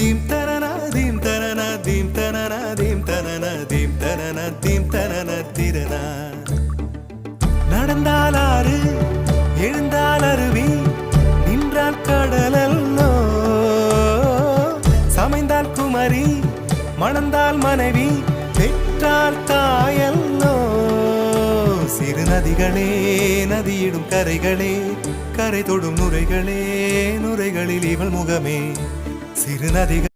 Theme தனனா theme தனனா theme தனனா தீம் தனனா தீம் தனனா தீம் தனனா திரனா. நடந்தால் ஆறு எழுந்தால் அருவி நின்றால் கடலல்லோ, சமைந்தால் குமரி மணந்தால் மனைவி பெற்றால் தாயல்லோ. சிறு நதிகளே நதியிடும் கரைகளே கரை தொடும் நுரைகளே நுரைகளில் இவள் முகமே. சிறு நதிகள்